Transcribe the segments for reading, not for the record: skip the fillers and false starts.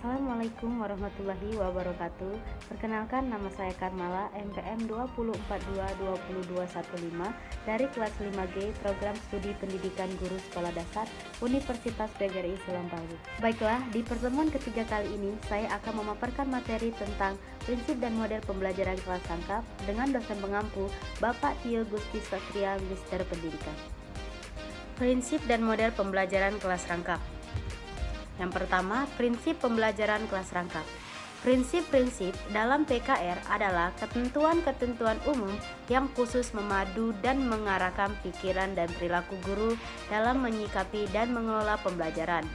Assalamualaikum warahmatullahi wabarakatuh. Perkenalkan, nama saya Karmala, NPM 20422215 dari kelas 5G Program Studi Pendidikan Guru Sekolah Dasar Universitas PGRI Selam Palu. Baiklah, di pertemuan ketiga kali ini saya akan memaparkan materi tentang prinsip dan model pembelajaran kelas rangkap dengan dosen pengampu Bapak Tio Gusti Satria, Magister Pendidikan. Prinsip dan model pembelajaran kelas rangkap. Yang pertama, prinsip pembelajaran kelas rangkap. Prinsip-prinsip dalam PKR adalah ketentuan-ketentuan umum yang khusus memadu dan mengarahkan pikiran dan perilaku guru dalam menyikapi dan mengelola pembelajaran.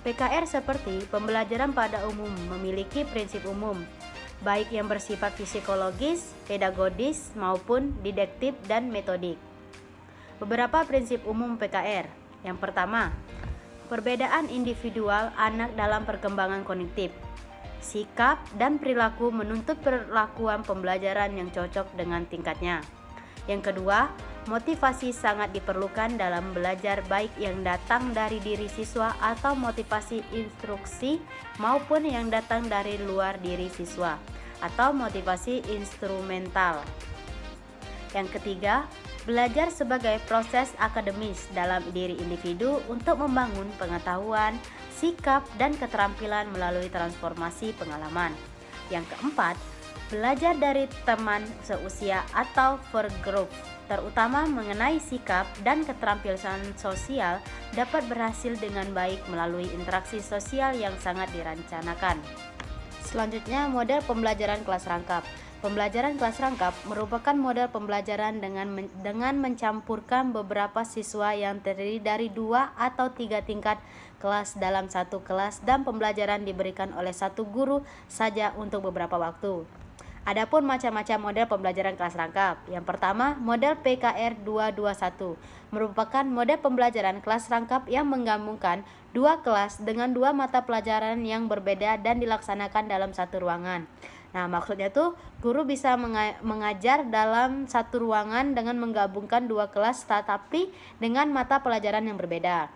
PKR seperti pembelajaran pada umum memiliki prinsip umum, baik yang bersifat psikologis, pedagogis, maupun didaktif dan metodik. Beberapa prinsip umum PKR. Yang pertama, perbedaan individual anak dalam perkembangan kognitif. Sikap dan perilaku menuntut perlakuan pembelajaran yang cocok dengan tingkatnya. Yang kedua, motivasi sangat diperlukan dalam belajar, baik yang datang dari diri siswa atau motivasi instruksi maupun yang datang dari luar diri siswa atau motivasi instrumental. Yang ketiga, belajar sebagai proses akademis dalam diri individu untuk membangun pengetahuan, sikap, dan keterampilan melalui transformasi pengalaman. Yang keempat, belajar dari teman seusia atau peer group, terutama mengenai sikap dan keterampilan sosial dapat berhasil dengan baik melalui interaksi sosial yang sangat dirancangkan. Selanjutnya, model pembelajaran kelas rangkap. Pembelajaran kelas rangkap merupakan model pembelajaran dengan mencampurkan beberapa siswa yang terdiri dari 2 atau 3 tingkat kelas dalam satu kelas, dan pembelajaran diberikan oleh satu guru saja untuk beberapa waktu. Adapun macam-macam model pembelajaran kelas rangkap. Yang pertama, model PKR 221 merupakan model pembelajaran kelas rangkap yang menggabungkan 2 kelas dengan 2 mata pelajaran yang berbeda dan dilaksanakan dalam satu ruangan. Nah, maksudnya tuh guru bisa mengajar dalam satu ruangan dengan menggabungkan 2 kelas tetapi dengan mata pelajaran yang berbeda.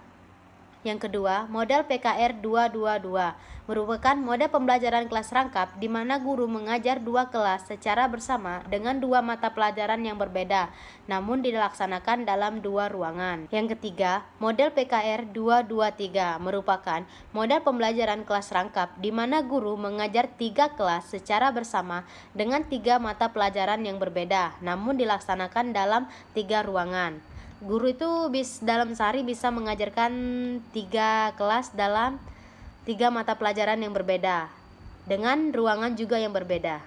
Yang kedua, model PKR 222 merupakan model pembelajaran kelas rangkap di mana guru mengajar 2 kelas secara bersama dengan 2 mata pelajaran yang berbeda, namun dilaksanakan dalam 2 ruangan. Yang ketiga, model PKR 223 merupakan model pembelajaran kelas rangkap di mana guru mengajar 3 kelas secara bersama dengan 3 mata pelajaran yang berbeda, namun dilaksanakan dalam 3 ruangan. Guru itu dalam sehari bisa mengajarkan 3 kelas dalam 3 mata pelajaran yang berbeda dengan ruangan juga yang berbeda.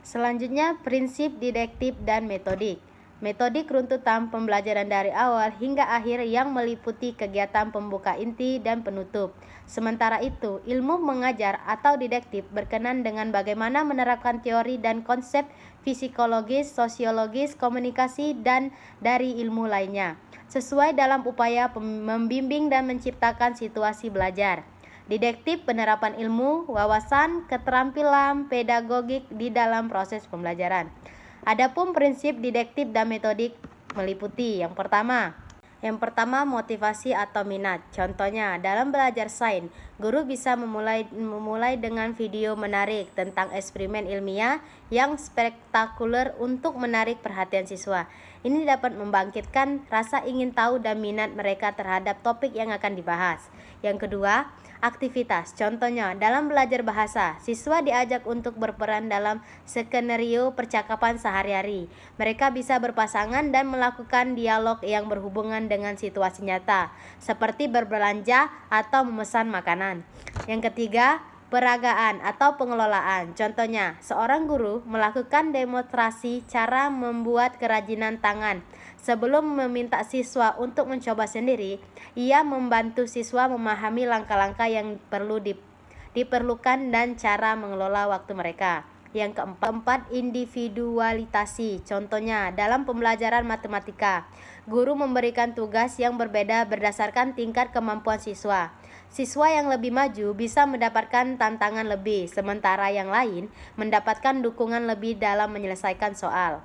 Selanjutnya, prinsip didaktif dan metodik. Metodik runtutan pembelajaran dari awal hingga akhir yang meliputi kegiatan pembuka inti dan penutup. Sementara itu, ilmu mengajar atau didaktif berkenan dengan bagaimana menerapkan teori dan konsep psikologis, sosiologis, komunikasi, dan dari ilmu lainnya, sesuai dalam upaya membimbing dan menciptakan situasi belajar. Didaktif penerapan ilmu, wawasan, keterampilan pedagogik di dalam proses pembelajaran. Adapun prinsip didaktif dan metodik meliputi yang pertama, motivasi atau minat. Contohnya, dalam belajar sains, guru bisa memulai dengan video menarik tentang eksperimen ilmiah yang spektakuler untuk menarik perhatian siswa. Ini dapat membangkitkan rasa ingin tahu dan minat mereka terhadap topik yang akan dibahas. Yang kedua, aktivitas. Contohnya, dalam belajar bahasa, siswa diajak untuk berperan dalam skenario percakapan sehari-hari. Mereka bisa berpasangan dan melakukan dialog yang berhubungan dengan situasi nyata, seperti berbelanja atau memesan makanan. Yang ketiga, peragaan atau pengelolaan. Contohnya, seorang guru melakukan demonstrasi cara membuat kerajinan tangan. Sebelum meminta siswa untuk mencoba sendiri, ia membantu siswa memahami langkah-langkah yang diperlukan dan cara mengelola waktu mereka. Yang keempat, individualisasi. Contohnya, dalam pembelajaran matematika, guru memberikan tugas yang berbeda berdasarkan tingkat kemampuan siswa. Siswa yang lebih maju bisa mendapatkan tantangan lebih, sementara yang lain mendapatkan dukungan lebih dalam menyelesaikan soal.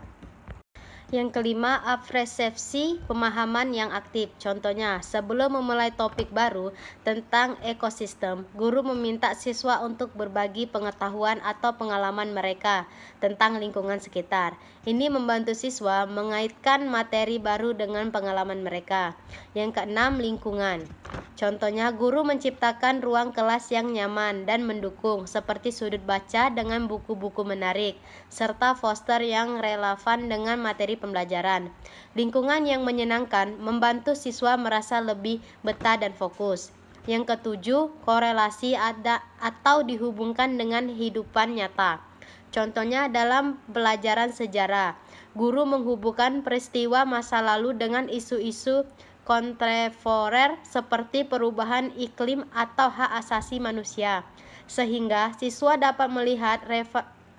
Yang kelima, apresiasi pemahaman yang aktif. Contohnya, sebelum memulai topik baru tentang ekosistem, guru meminta siswa untuk berbagi pengetahuan atau pengalaman mereka tentang lingkungan sekitar. Ini membantu siswa mengaitkan materi baru dengan pengalaman mereka. Yang keenam, lingkungan. Contohnya, guru menciptakan ruang kelas yang nyaman dan mendukung, seperti sudut baca dengan buku-buku menarik, serta poster yang relevan dengan materi pembelajaran. Lingkungan yang menyenangkan membantu siswa merasa lebih betah dan fokus. Yang ketujuh, korelasi atau dihubungkan dengan kehidupan nyata. Contohnya dalam pelajaran sejarah, guru menghubungkan peristiwa masa lalu dengan isu-isu kontemporer seperti perubahan iklim atau hak asasi manusia, sehingga siswa dapat melihat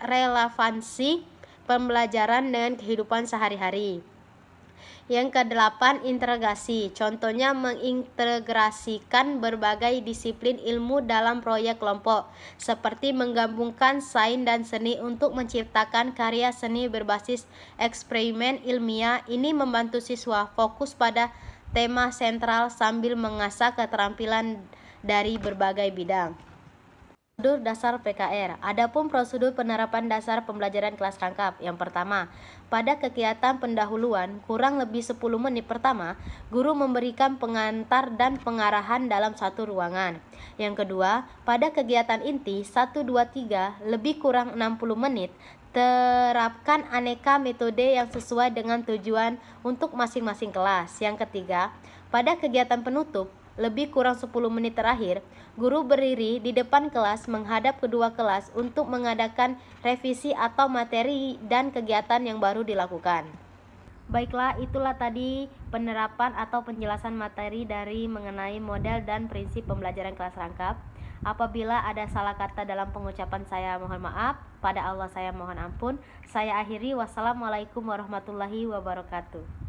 relevansi pembelajaran dengan kehidupan sehari-hari. Yang kedelapan, integrasi. Contohnya mengintegrasikan berbagai disiplin ilmu dalam proyek kelompok, seperti menggabungkan sains dan seni untuk menciptakan karya seni berbasis eksperimen ilmiah. Ini membantu siswa fokus pada tema sentral sambil mengasah keterampilan dari berbagai bidang. Prosedur dasar PKR. Adapun prosedur penerapan dasar pembelajaran kelas rangkap. Yang pertama, pada kegiatan pendahuluan kurang lebih 10 menit pertama, guru memberikan pengantar dan pengarahan dalam satu ruangan. Yang kedua, pada kegiatan inti 1, 2, 3 lebih kurang 60 menit, terapkan aneka metode yang sesuai dengan tujuan untuk masing-masing kelas. Yang ketiga, pada kegiatan penutup lebih kurang 10 menit terakhir, guru berdiri di depan kelas menghadap kedua kelas untuk mengadakan revisi atau materi dan kegiatan yang baru dilakukan. Baiklah, itulah tadi penerapan atau penjelasan materi dari mengenai model dan prinsip pembelajaran kelas rangkap. Apabila ada salah kata dalam pengucapan saya mohon maaf, pada Allah saya mohon ampun. Saya akhiri, wassalamualaikum warahmatullahi wabarakatuh.